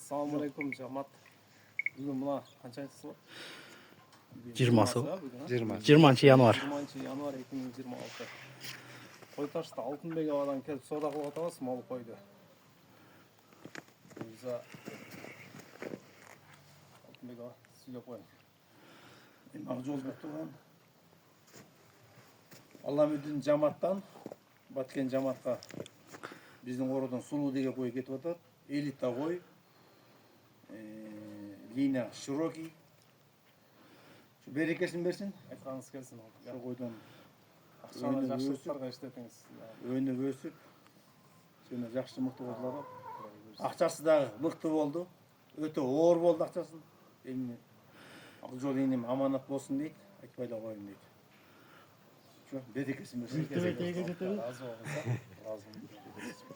Assalamualaikum жамат. Бүгін мына қанша айтысы бар? 20-сы. 20 январь. 20 январь 2026. Қойташты Алтынбек ауадан келіп сода қылып атабыз мол қойды. Өзі Алтынбек ава сөйлеп қойын. Мен Ақжолдық туған. Аламүддин жаматтан Баткен жаматқа біздің ородан Сулу деген қой кетіп атады. Элита қой. Линия широкий. Берекесін берсін. Айтқаныңыз келсін. Сол қойдан Ақшаны жақсылықтарға іштетіңіз. өні өсіп, сені жақсы мықты қозылар. Ақшасы да мықты болды. Өте ор болды ақшасын. Енді Ақжол енем аманат болсын дейді. Айтпайда қойын дейді. Берекесін берсін. Разы болыңыздар. Разы болыңыздар.